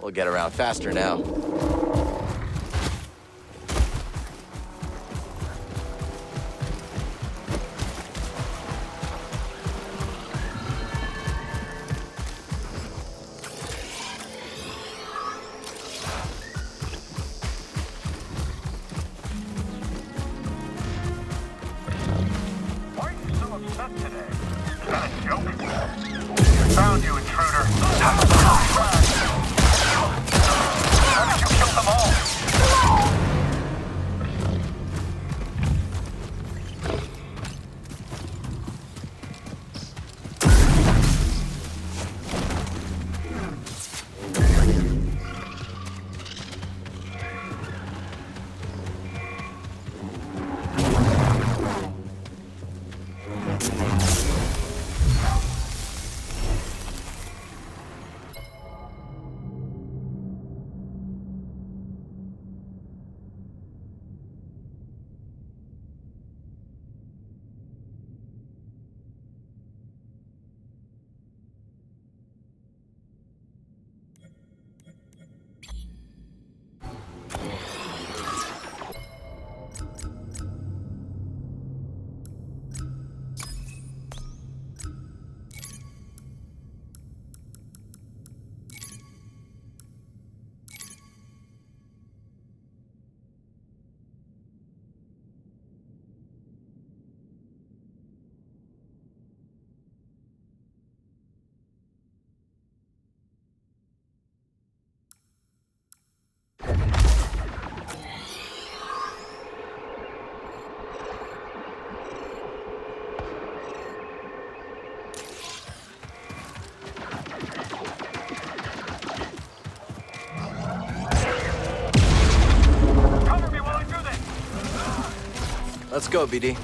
We'll get around faster now. Why are you so upset today? Is that a joke? Found you, intruder. How did you kill them all? Cover me while I do this! Let's go, BD.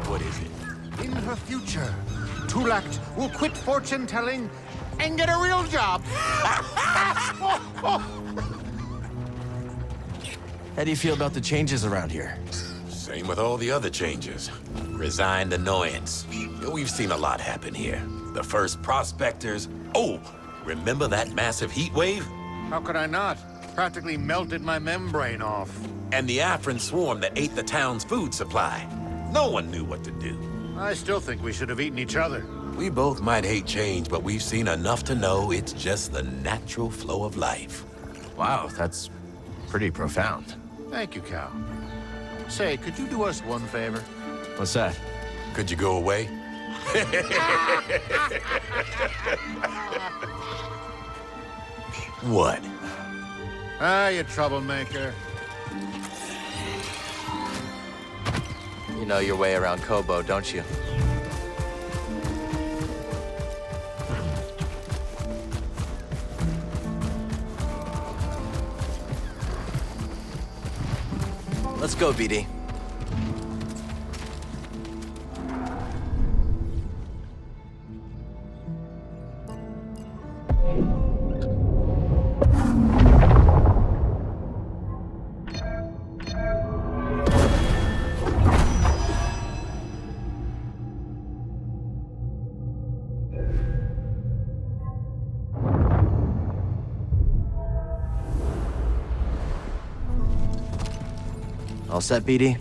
What is it? In her future, Tulakt will quit fortune-telling and get a real job. How do you feel about the changes around here? Same with all the other changes. Resigned annoyance. We've seen a lot happen here. The first prospectors. Oh, remember that massive heat wave? How could I not? Practically melted my membrane off. And the Afrin swarm that ate the town's food supply. No one knew what to do. I still think we should have eaten each other. We both might hate change, but we've seen enough to know it's just the natural flow of life. Wow, that's pretty profound. Thank you, Cal. Say, could you do us one favor? What's that? Could you go away? What? Ah, you troublemaker. You know your way around Kobo, don't you? Let's go, BD. All set, BD?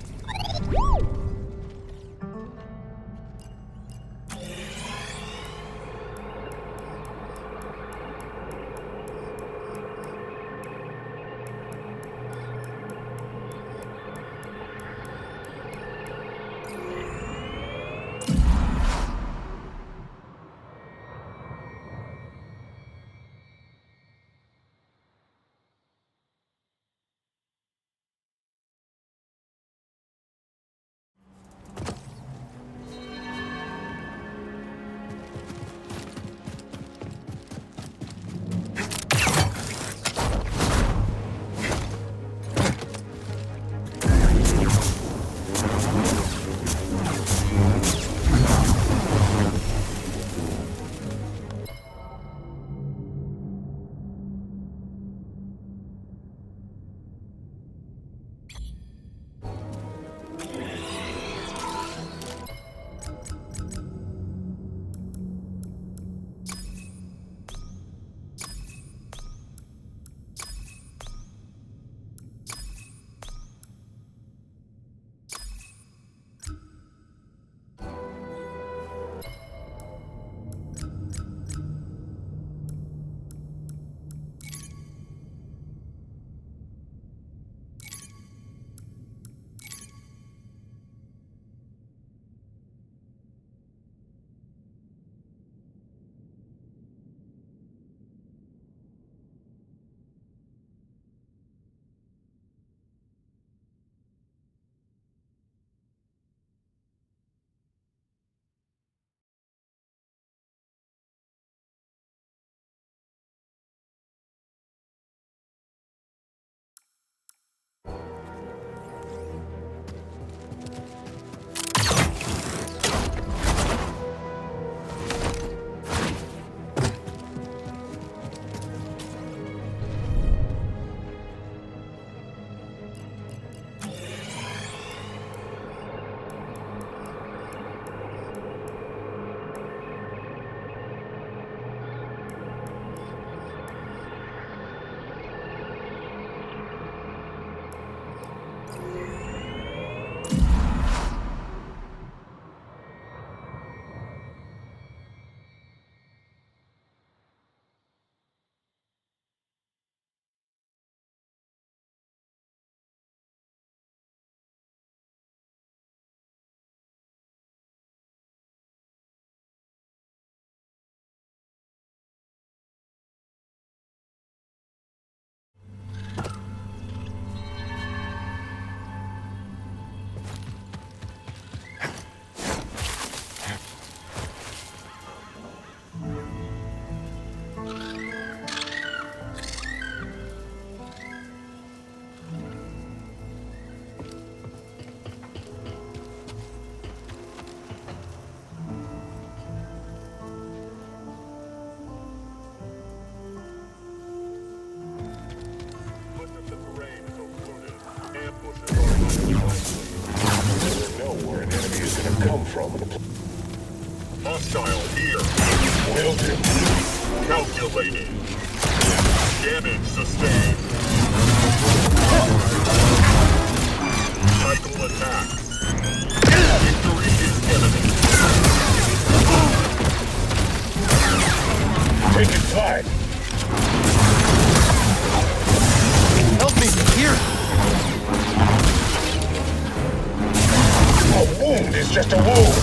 come from? Hostile here. Will do. Calculated. Damage sustained. Cycle attack. Victory is imminent. Taking time. Help me, here! A wound is just a wound.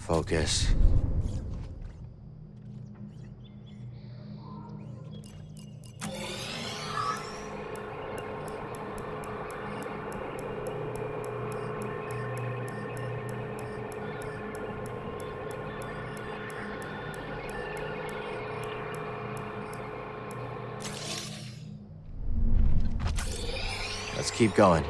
Focus. Let's keep going.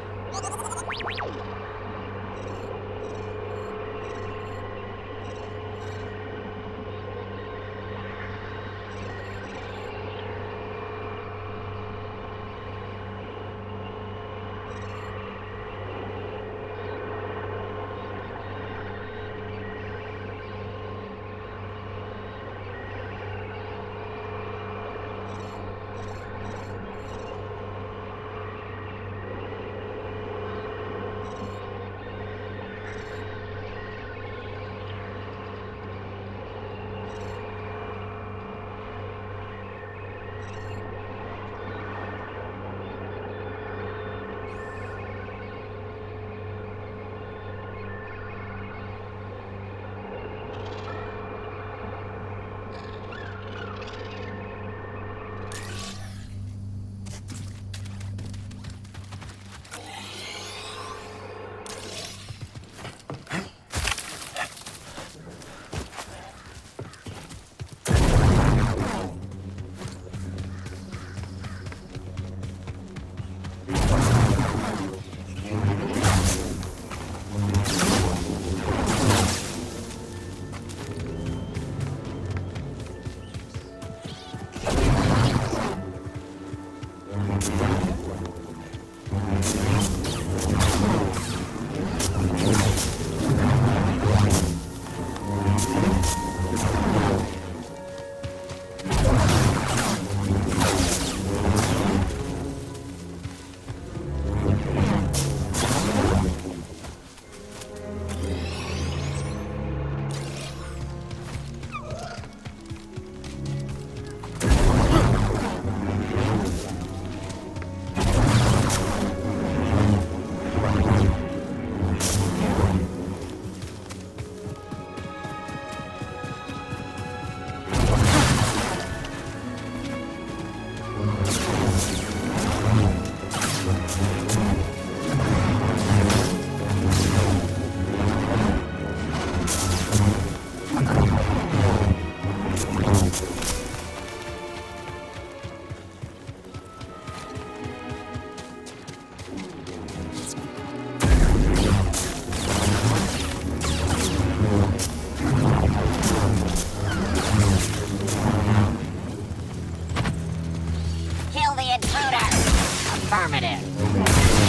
Affirmative.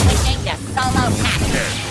Switching to solo tactics.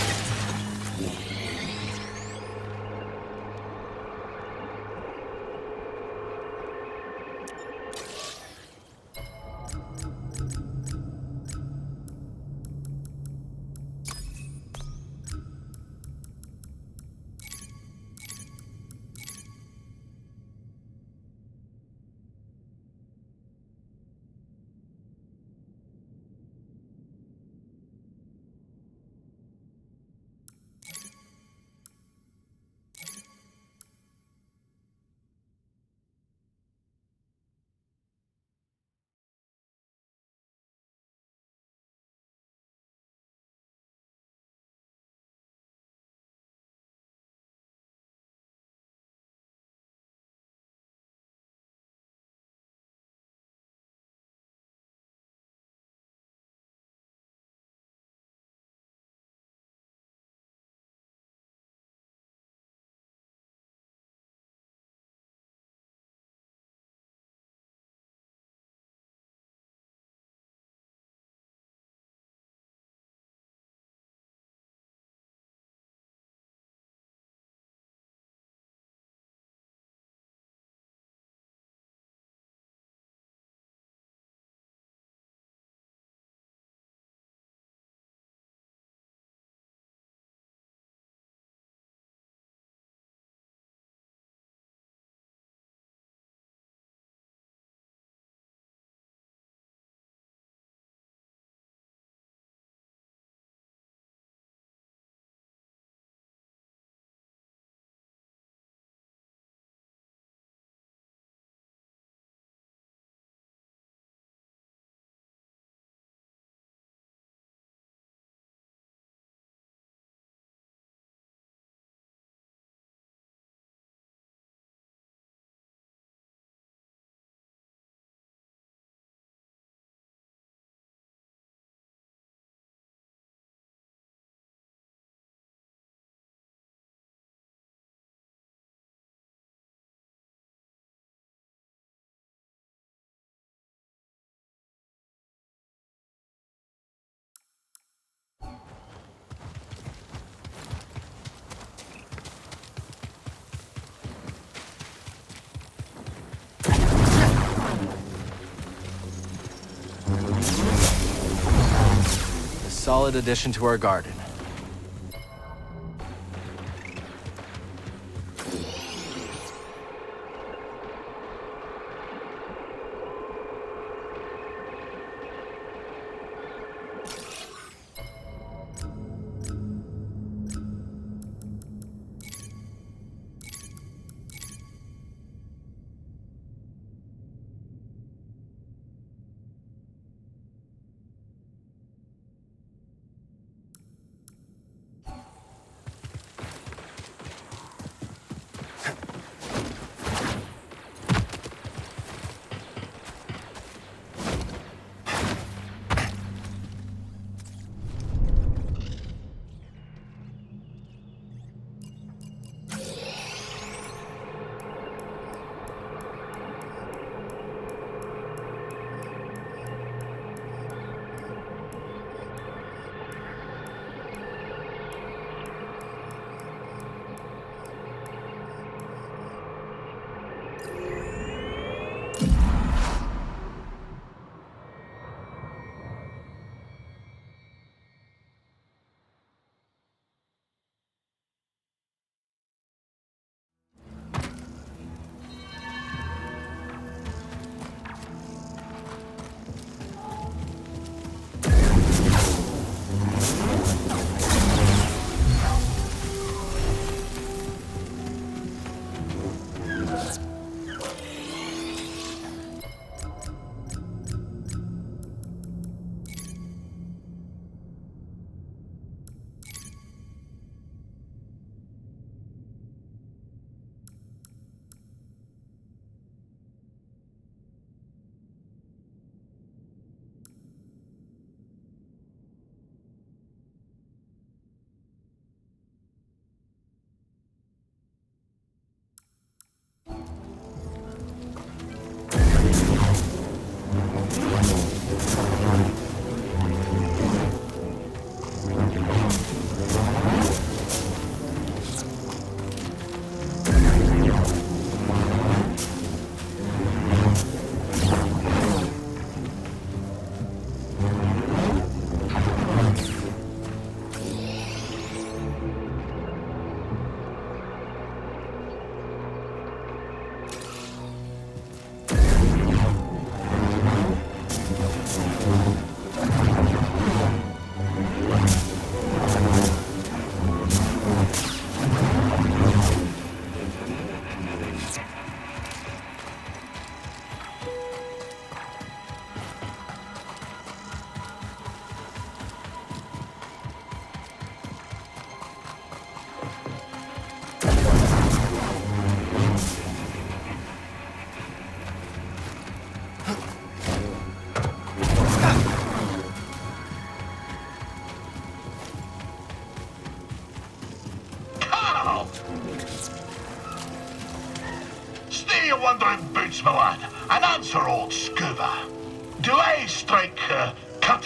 Solid addition to our garden.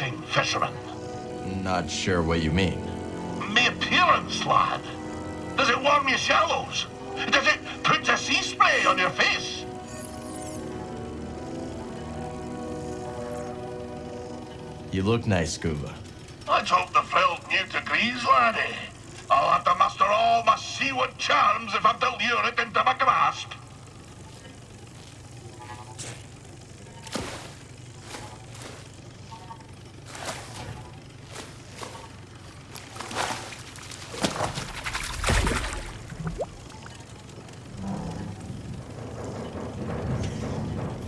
sporting fisherman. Not sure what you mean. Me appearance, lad. Does it warm your shallows? Does it put a sea spray on your face? You look nice, Scuba. Let's hope the felt new to Greez, laddie. I'll have to muster all my seaward charms if I'm to lure it into my grasp.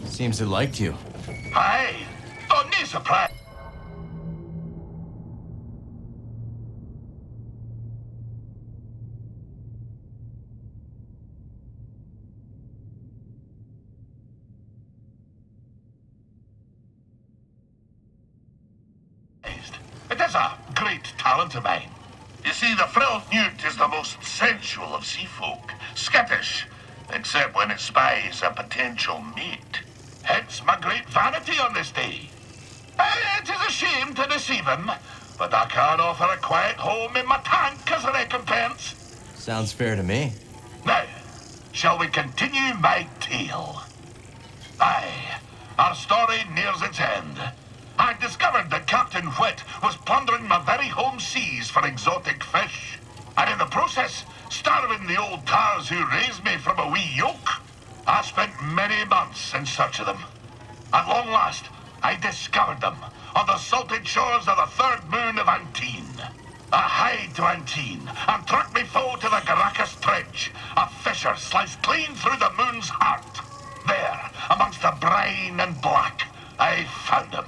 Seems it liked you. Aye, don't need surprise. It is a great talent of mine. You see, the frilled newt is the most sensual of sea folk, skittish, except when it spies a potential mate. Hence my great vanity on this day. It is a shame to deceive him, but I can offer a quiet home in my tank as a recompense. Sounds fair to me. Now, shall we continue my tale? Aye, our story nears its end. I discovered that Captain Whit was plundering my very home seas for exotic fish, and in the process, starving the old tars who raised me from a wee yoke. I spent many months in search of them. At long last, I discovered them on the salted shores of the third moon of Antine. I hied to Antine and trucked me foe to the Garacus Trench, a fissure sliced clean through the moon's heart. There, amongst the brine and black, I found him.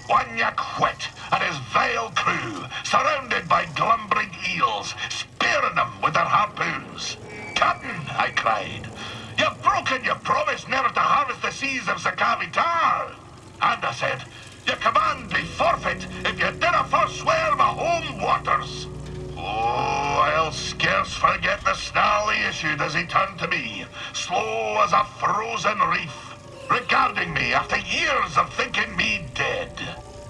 One yak Whit and his vile crew, surrounded by glumbering eels, spearing them with their harpoons. "Captain," I cried, "you've broken your promise never to harvest the seas of Sakavitar." And I said, "Your command be forfeit if you dinna forswear my home waters." Oh, I'll scarce forget the snarl he issued as he turned to me, slow as a frozen reef, regarding me after years of thinking me dead.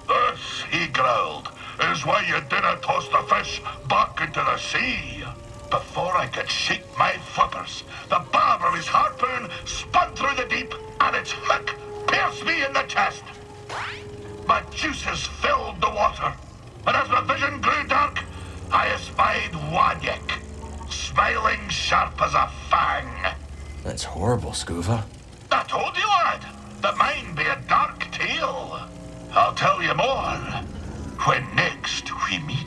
"This," he growled, "is why you dinna toss the fish back into the sea." Before I could shake my flippers, the barb of his harpoon spun through the deep, and its hook pierced me in the chest. My juices filled the water, and as my vision grew dark, I espied Wanyek, smiling sharp as a fang. That's horrible, Scuba. I told you, lad, that mine be a dark tale. I'll tell you more when next we meet.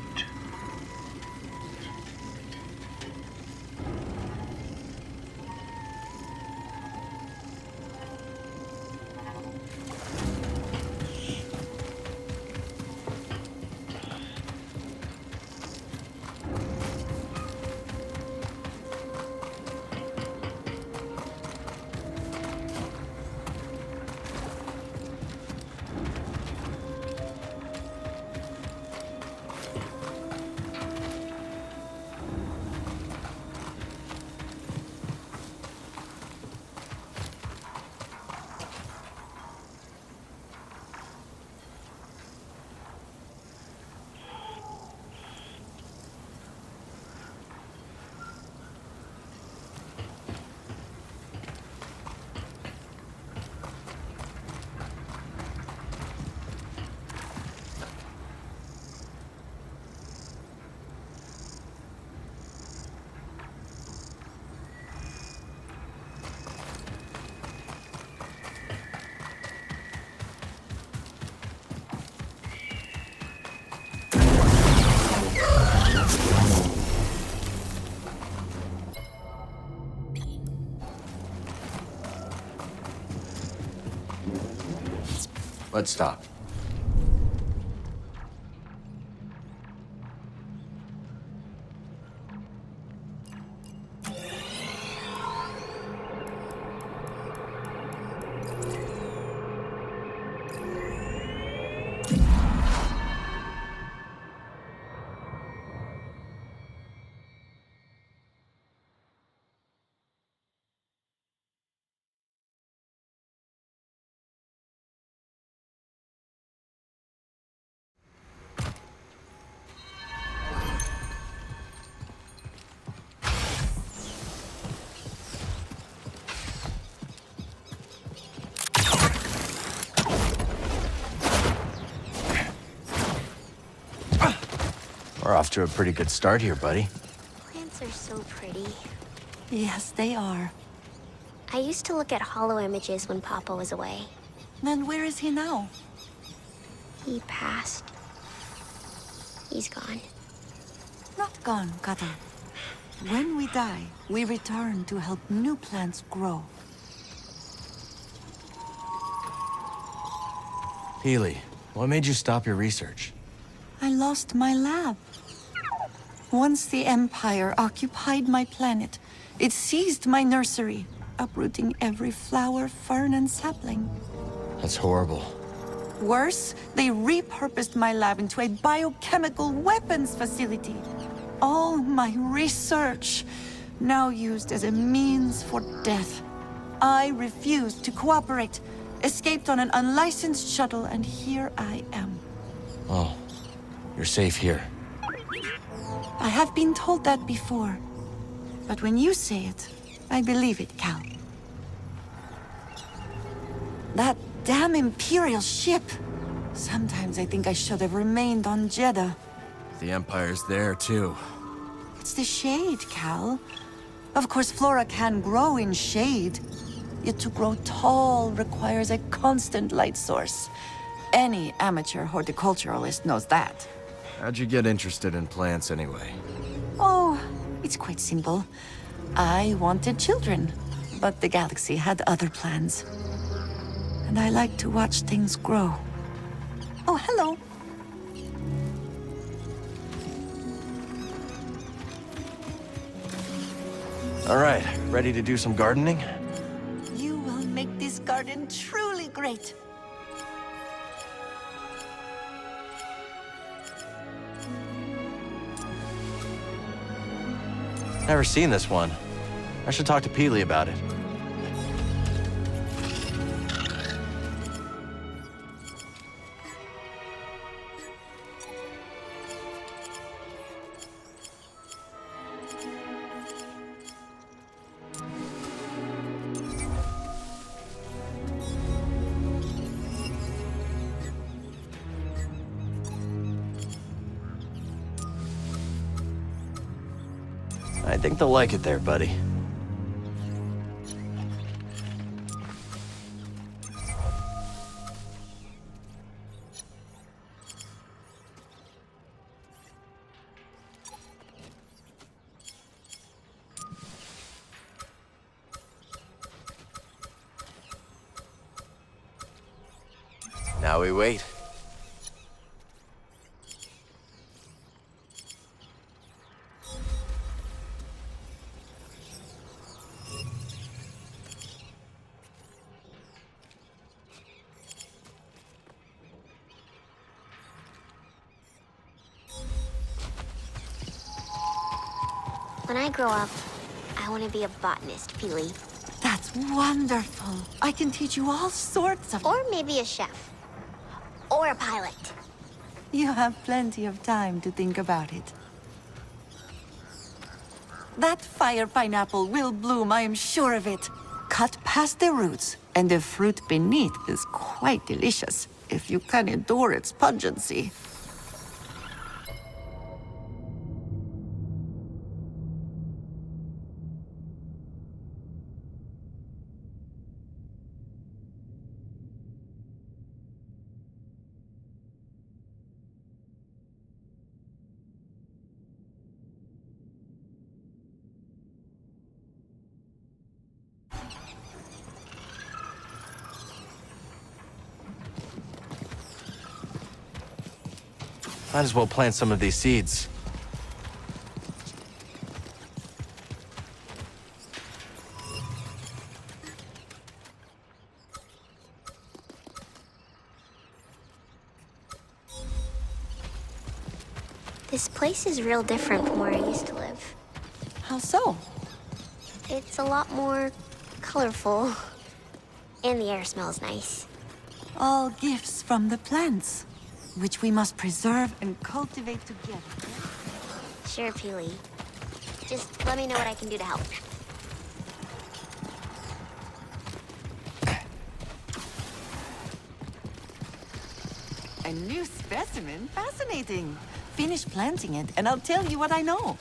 Let's stop. We're off to a pretty good start here, buddy. Plants are so pretty. Yes, they are. I used to look at hollow images when Papa was away. Then where is he now? He passed. He's gone. Not gone, Kata. When we die, we return to help new plants grow. Healy, what made you stop your research? I lost my lab. Once the Empire occupied my planet, it seized my nursery, uprooting every flower, fern, and sapling. That's horrible. Worse, they repurposed my lab into a biochemical weapons facility. All my research, now used as a means for death. I refused to cooperate, escaped on an unlicensed shuttle, and here I am. Oh, you're safe here. I have been told that before, but when you say it, I believe it, Cal. That damn Imperial ship! Sometimes I think I should have remained on Jeddah. The Empire's there, too. It's the shade, Cal. Of course, flora can grow in shade. Yet to grow tall requires a constant light source. Any amateur horticulturalist knows that. How'd you get interested in plants, anyway? Oh, it's quite simple. I wanted children, but the galaxy had other plans. And I like to watch things grow. Oh, hello. All right, ready to do some gardening? You will make this garden truly great. Never seen this one. I should talk to Peely about it. I think they'll like it there, buddy. Now we wait. When I grow up, I want to be a botanist, Peely. That's wonderful. I can teach you all sorts of... Or maybe a chef. Or a pilot. You have plenty of time to think about it. That fire pineapple will bloom, I am sure of it. Cut past the roots, and the fruit beneath is quite delicious, if you can endure its pungency. Might as well plant some of these seeds. This place is real different from where I used to live. How so? It's a lot more colorful. And the air smells nice. All gifts from the plants, which we must preserve and cultivate together. Sure, Peely. Just let me know what I can do to help. A new specimen? Fascinating. finish planting it, and I'll tell you what I know.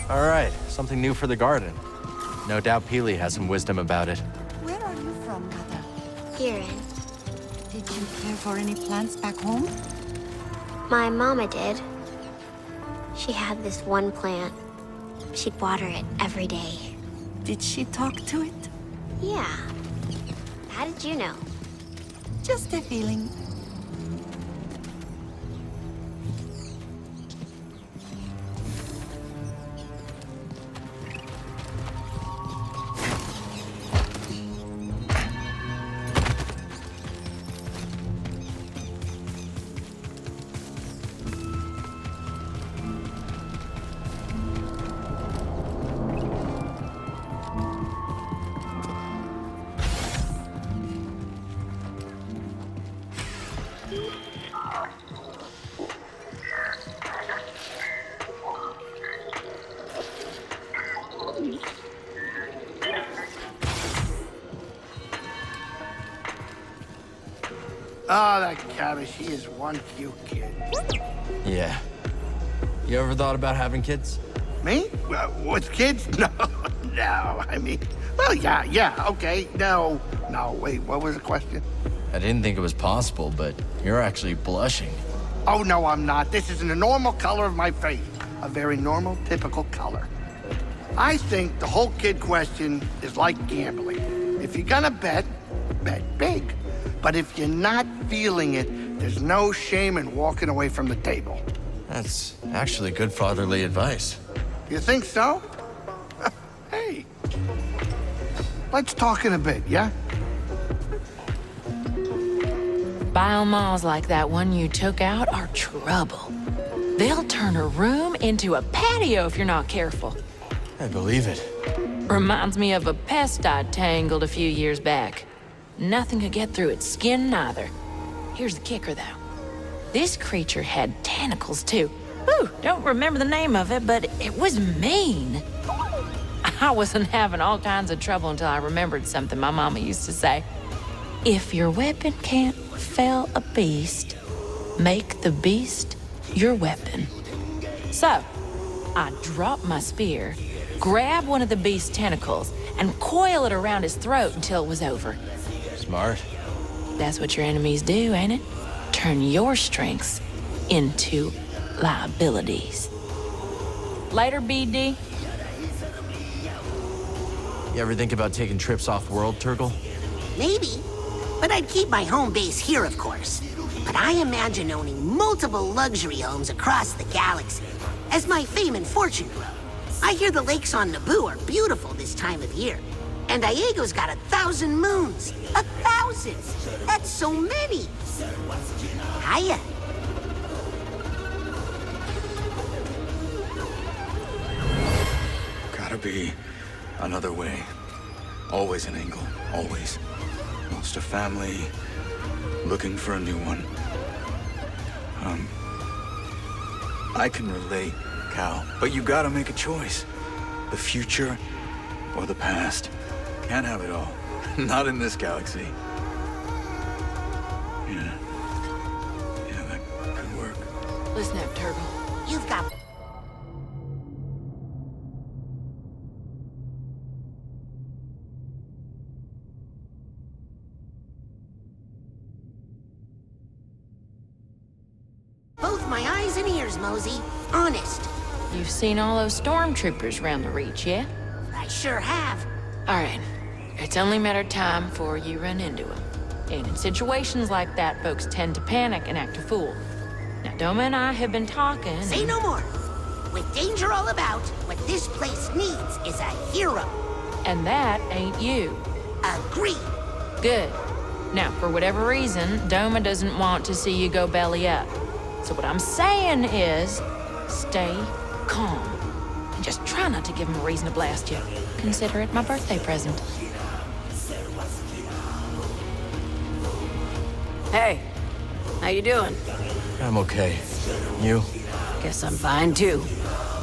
All right, something new for the garden. No doubt Peely has some wisdom about it. Where are you from, Kata? Here. Did you care for any plants back home? My mama did. She had this one plant. She'd water it every day. Did she talk to it? Yeah. How did you know? Just a feeling. Oh, that Kata, she is one cute kid. Yeah. You ever thought about having kids? Me? With kids? No, no. I mean, well, yeah, okay. No, wait, what was the question? I didn't think it was possible, but you're actually blushing. Oh, no, I'm not. This isn't a normal color of my face. A very normal, typical color. I think the whole kid question is like gambling. If you're gonna bet big. But if you're not feeling it, there's no shame in walking away from the table. That's actually good fatherly advice. You think so? Hey. Let's talk in a bit, yeah? Biomalls like that one you took out are trouble. They'll turn a room into a patio if you're not careful. I believe it. Reminds me of a pest I tangled a few years back. Nothing could get through its skin, neither. Here's the kicker, though. This creature had tentacles, too. Whew, don't remember the name of it, but it was mean. I wasn't having all kinds of trouble until I remembered something my mama used to say. If your weapon can't fell a beast, make the beast your weapon. So, I drop my spear, grab one of the beast's tentacles, and coil it around his throat until it was over. Smart. That's what your enemies do, ain't it? Turn your strengths into liabilities. Later, BD. You ever think about taking trips off-world, Turgle? Maybe, but I'd keep my home base here, of course. But I imagine owning multiple luxury homes across the galaxy as my fame and fortune grow. I hear the lakes on Naboo are beautiful this time of year. And Diego's got 1,000 moons. 1,000! That's so many! Hiya. Gotta be another way. Always an angle, always. Lost a family, looking for a new one. I can relate, Cal, but you gotta make a choice. The future or the past. Can't have it all. Not in this galaxy. Yeah, that could work. Listen up, Turtle. You've got... both my eyes and ears, Mosey. Honest. You've seen all those stormtroopers round the Reach, yeah? I sure have. All right. It's only a matter of time before you run into them. And in situations like that, folks tend to panic and act a fool. Now, Doma and I have been talking... Say no more. With danger all about, what this place needs is a hero. And that ain't you. Agreed. Good. Now, for whatever reason, Doma doesn't want to see you go belly up. So what I'm saying is, stay calm. And just try not to give him a reason to blast you. Consider it my birthday present. Hey, how you doing? I'm okay. You? Guess I'm fine too.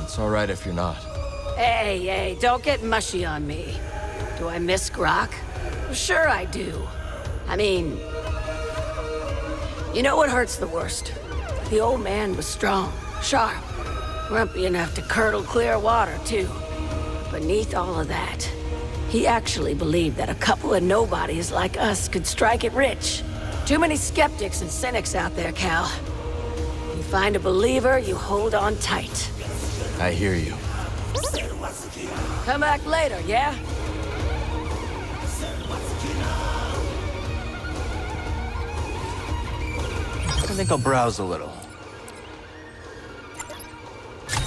It's all right if you're not. Hey, don't get mushy on me. Do I miss Grok? Sure I do. I mean... You know what hurts the worst? The old man was strong, sharp, grumpy enough to curdle clear water, too. Beneath all of that, he actually believed that a couple of nobodies like us could strike it rich. Too many skeptics and cynics out there, Cal. You find a believer, you hold on tight. I hear you. Come back later, yeah? I think I'll browse a little.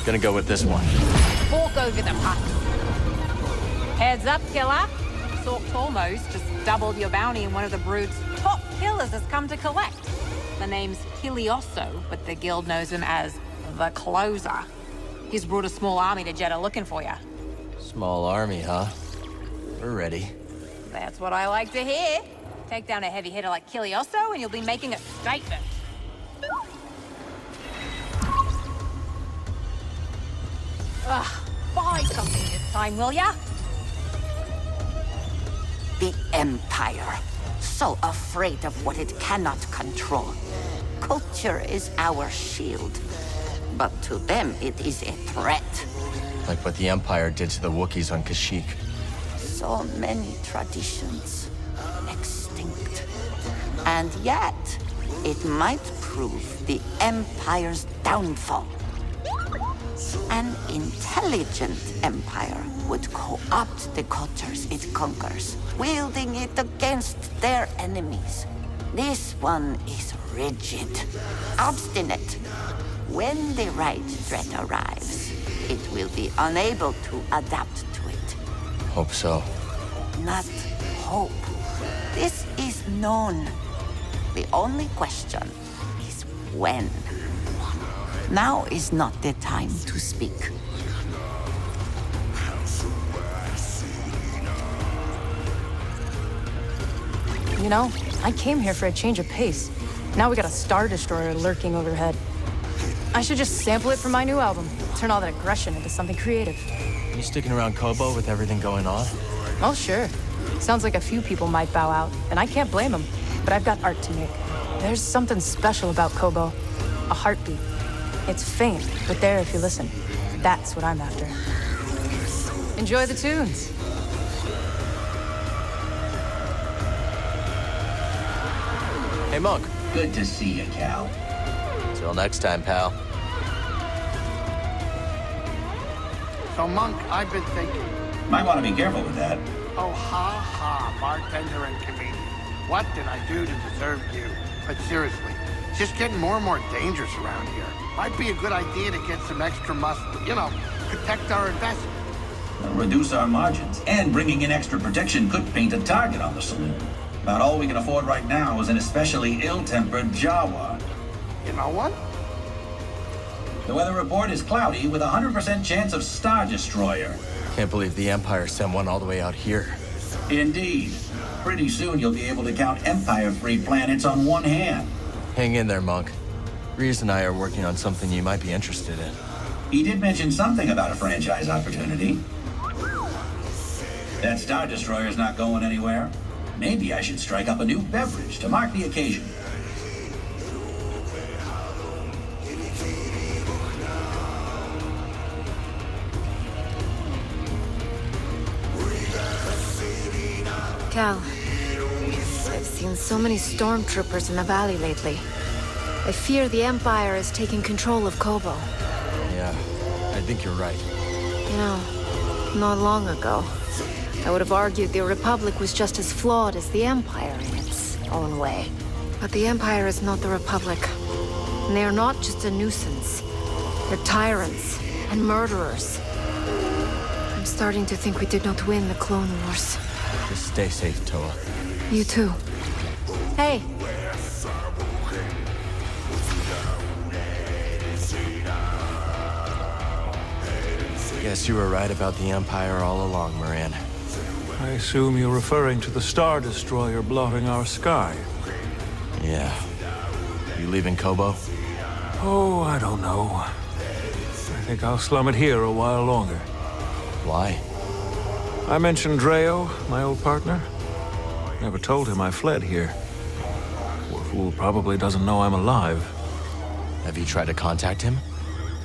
Gonna go with this one. Walk over the hut. Heads up, killer. Sorked almost just doubled your bounty and one of the brood's top killers has come to collect. The name's Kilioso, but the guild knows him as the Closer. He's brought a small army to Jeddah looking for you. Small army, huh? We're ready. That's what I like to hear. Take down a heavy hitter like Kilioso and you'll be making a statement. Buy something this time, will ya? The Empire. So afraid of what it cannot control. Culture is our shield. But to them, it is a threat. Like what the Empire did to the Wookiees on Kashyyyk. So many traditions extinct. And yet, it might prove the Empire's downfall. An intelligent empire would co-opt the cultures it conquers, wielding it against their enemies. This one is rigid, obstinate. When the right threat arrives, it will be unable to adapt to it. Hope so. Not hope. This is known. The only question is when. Now is not the time to speak. You know, I came here for a change of pace. Now we got a Star Destroyer lurking overhead. I should just sample it for my new album. Turn all that aggression into something creative. You sticking around Kobo with everything going on? Oh, sure. Sounds like a few people might bow out, and I can't blame them. But I've got art to make. There's something special about Kobo. A heartbeat. It's faint, but there if you listen. That's what I'm after. Enjoy the tunes. Hey, Monk. Good to see you, Cal. Till next time, pal. So, Monk, I've been thinking. Might want to be careful with that. Oh, ha, bartender and comedian. What did I do to deserve you? But seriously, it's just getting more and more dangerous around here. Might be a good idea to get some extra muscle, you know, protect our investment. Reduce our margins. And bringing in extra protection could paint a target on the saloon. About all we can afford right now is an especially ill-tempered Jawa. You know what? The weather report is cloudy with a 100% chance of Star Destroyer. Can't believe the Empire sent one all the way out here. Indeed. Pretty soon you'll be able to count Empire-free planets on one hand. Hang in there, Monk. Greez and I are working on something you might be interested in. He did mention something about a franchise opportunity. That Star Destroyer's not going anywhere. Maybe I should strike up a new beverage to mark the occasion. Cal, I've seen so many stormtroopers in the valley lately. I fear the Empire is taking control of Kobo. Yeah, I think you're right. You know, not long ago, I would have argued the Republic was just as flawed as the Empire in its own way. But the Empire is not the Republic. And they are not just a nuisance. They're tyrants and murderers. I'm starting to think we did not win the Clone Wars. Just stay safe, Toa. You too. Hey. Guess you were right about the Empire all along, Merrin. I assume you're referring to the Star Destroyer blotting our sky. Yeah. You leaving Kobo? Oh, I don't know. think I'll slum it here a while longer. Why? I mentioned Dreo, my old partner. Never told him I fled here. Poor fool probably doesn't know I'm alive. Have you tried to contact him?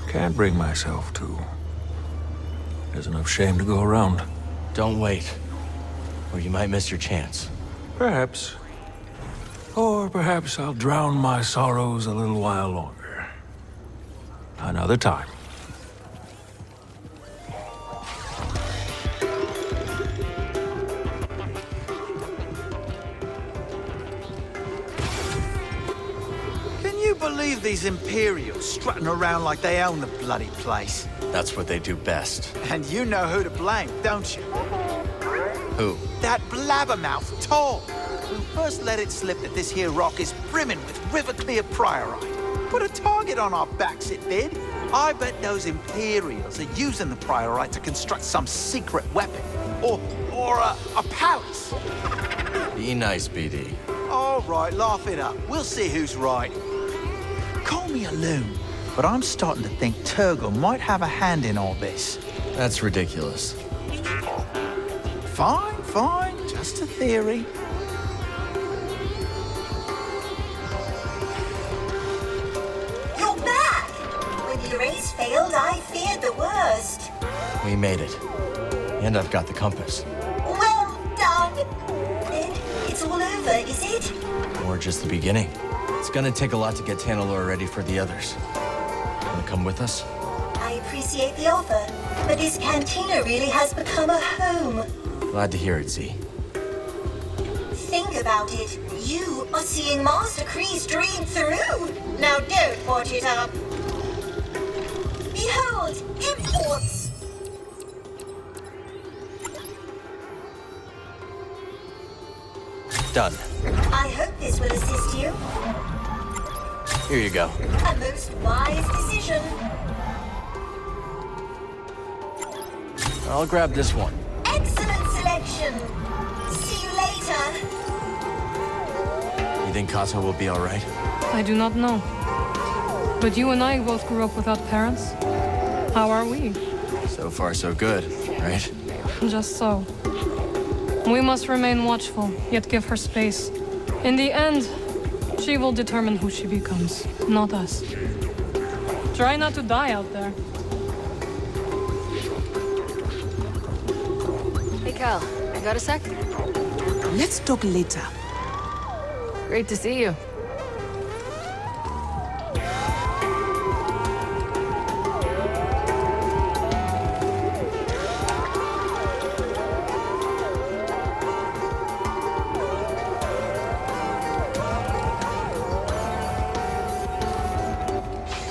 Can't bring myself to. There's enough shame to go around. Don't wait, or you might miss your chance. Perhaps. Or perhaps I'll drown my sorrows a little while longer. Another time. Can you believe these Imperials strutting around like they own the bloody place? That's what they do best. And you know who to blame, don't you? Who? That blabbermouth Tor, who first let it slip that this here rock is brimming with river-clear priorite. Put a target on our backs, it did. I bet those Imperials are using the priorite to construct some secret weapon. Or a palace. Be nice, BD. All right, laugh it up. We'll see who's right. Call me a loon, but I'm starting to think Turgle might have a hand in all this. That's ridiculous. Fine, fine. Just a theory. You're back! When the race failed, I feared the worst. We made it. And I've got the compass. Well done! Then it's all over, is it? Or just the beginning. It's gonna take a lot to get Tanalorr ready for the others. Wanna come with us? I appreciate the offer, but this cantina really has become a home. Glad to hear it, Z. Think about it. You are seeing Master Khri's dream through. Now don't watch it up. Behold, imports! Done. I hope this will assist you. Here you go. A most wise decision. I'll grab this one. Excellent selection. See you later. You think Kata will be all right? I do not know. But you and I both grew up without parents. How are we? So far, so good, right? Just so. We must remain watchful, yet give her space. In the end, she will determine who she becomes, not us. Try not to die out there. Hey, Cal, you got a sec? Let's talk later. Great to see you.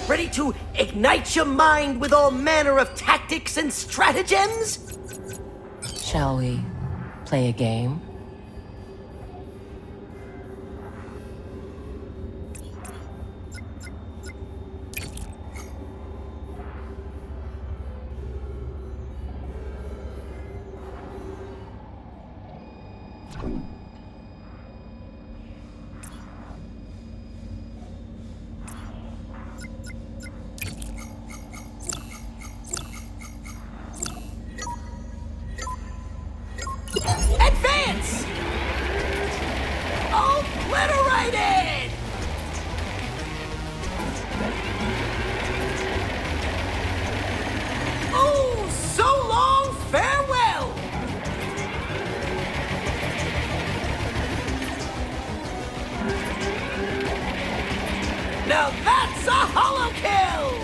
Ready to ignite your mind with all manner of tactics and stratagems? Shall we play a game? Advance! Obliterated! Oh, so long, farewell! Now that's a hollow kill!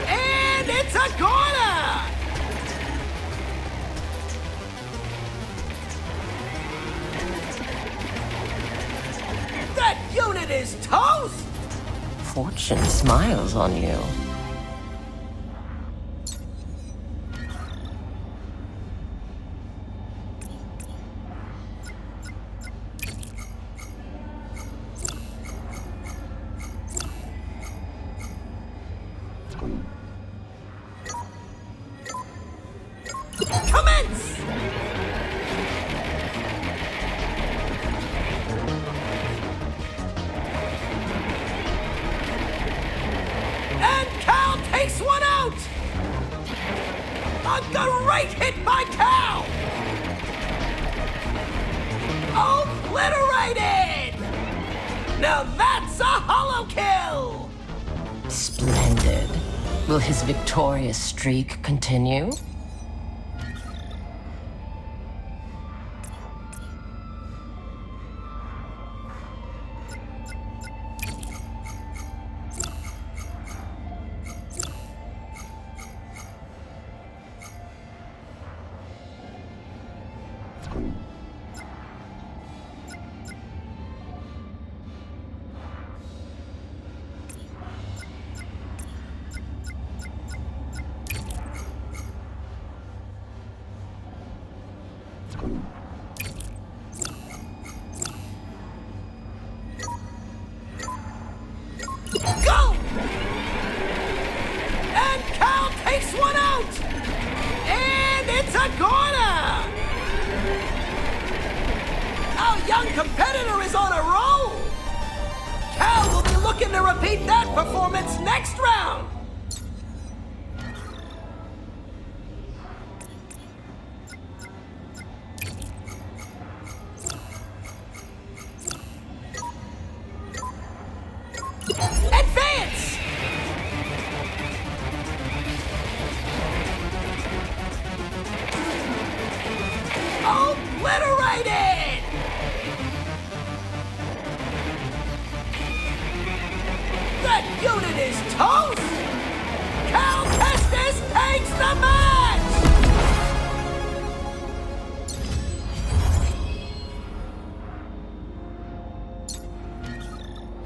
And it's a corner! That unit is toast! Fortune smiles on you. Commence! A great hit by Cal! Obliterated! Now that's a holo kill! Splendid. Will his victorious streak continue? Go! And Cal takes one out! And it's a corner! Our young competitor is on a roll! Cal will be looking to repeat that performance next round! Advance! Obliterated! That unit is toast! Cal Kestis takes the match!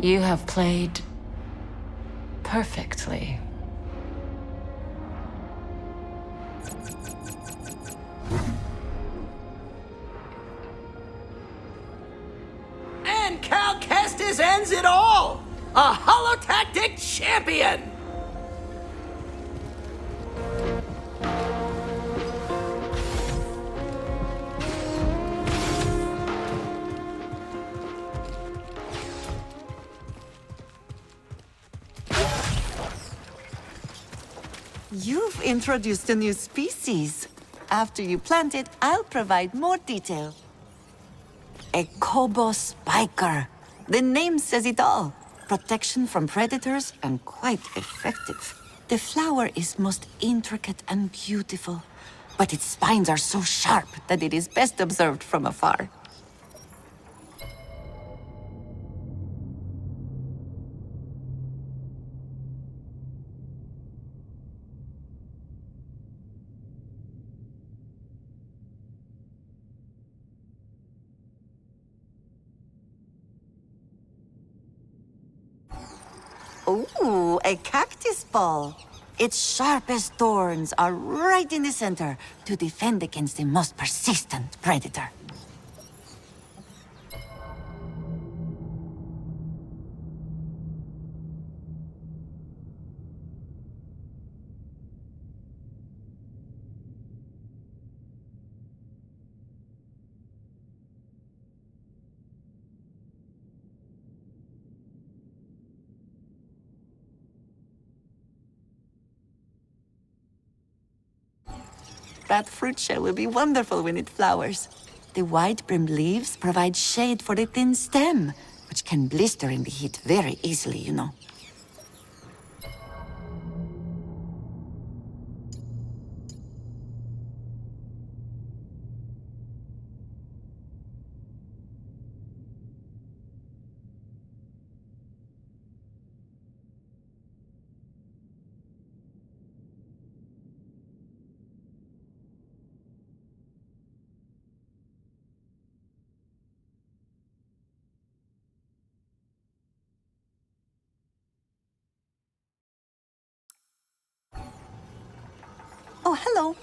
You have played perfectly. And Cal Kestis ends it all! A holotactic champion! You've introduced a new species. After you plant it, I'll provide more detail. A Kobo spiker. The name says it all. Protection from predators and quite effective. The flower is most intricate and beautiful, but its spines are so sharp that it is best observed from afar. Ooh, a cactus ball. Its sharpest thorns are right in the center to defend against the most persistent predator. That fruit shell will be wonderful when it flowers. The wide-brimmed leaves provide shade for the thin stem, which can blister in the heat very easily, you know. Oh, hello.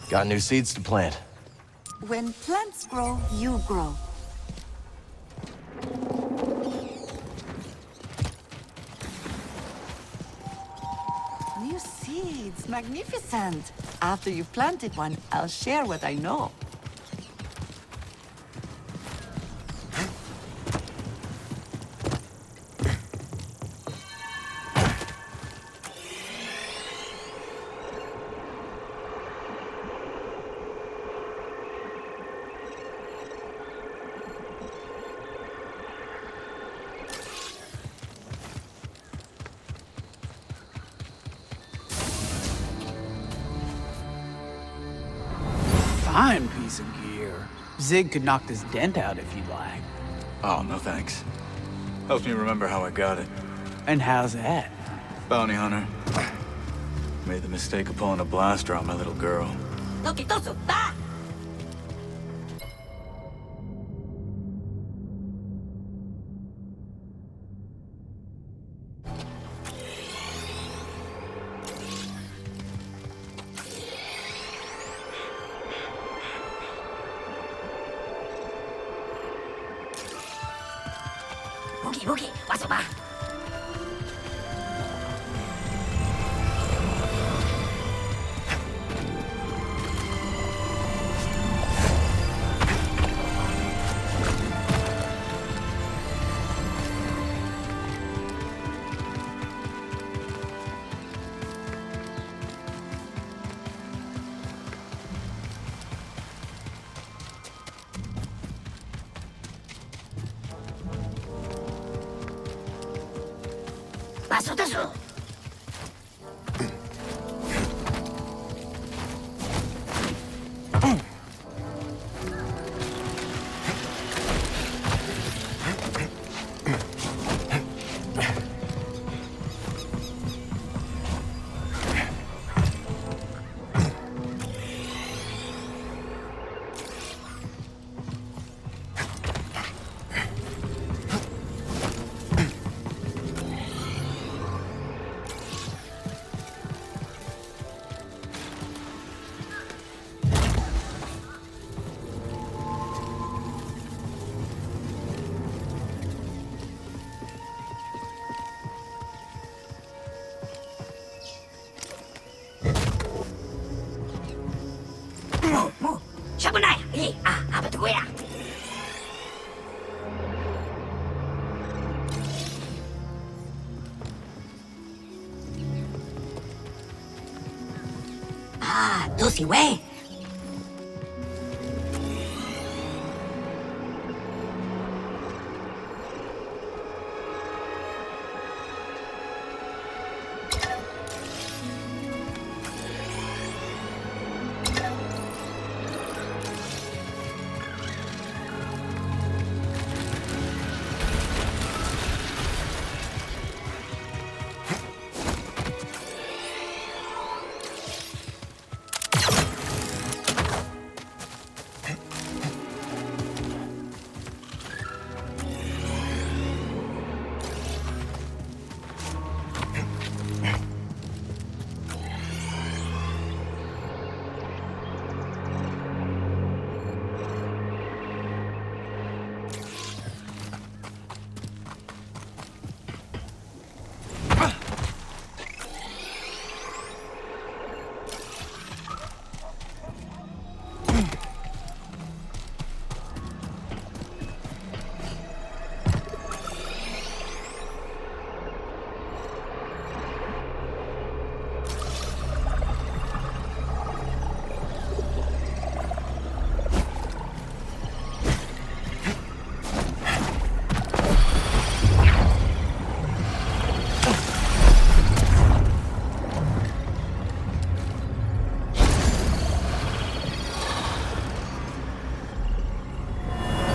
Got new seeds to plant. When plants grow, you grow. New seeds, magnificent. After you've planted one, I'll share what I know. Fine piece of gear. Zig could knock this dent out if you'd like. Oh, no thanks. Helps me remember how I got it. And how's that? Bounty hunter. Made the mistake of pulling a blaster on my little girl. Boogie, masuk ba? Masuk tu. Siapa naik? Apa tu gue ya? Tu si Wei.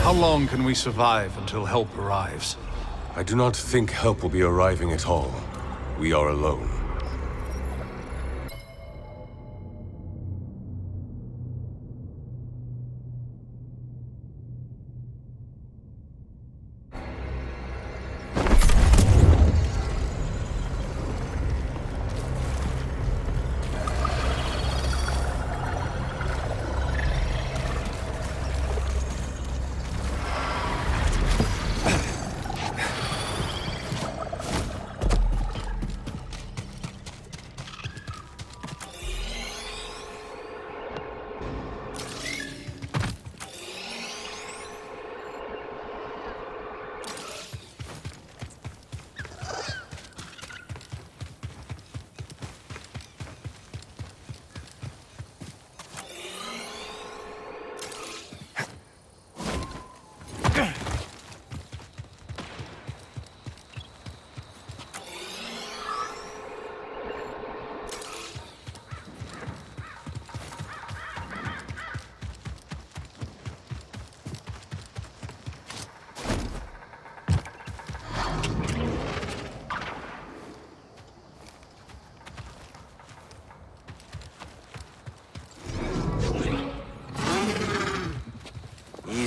How long can we survive until help arrives? I do not think help will be arriving at all. We are alone.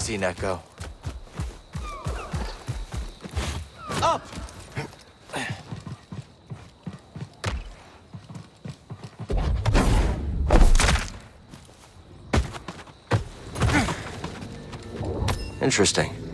Easy, Neko. Up! Interesting.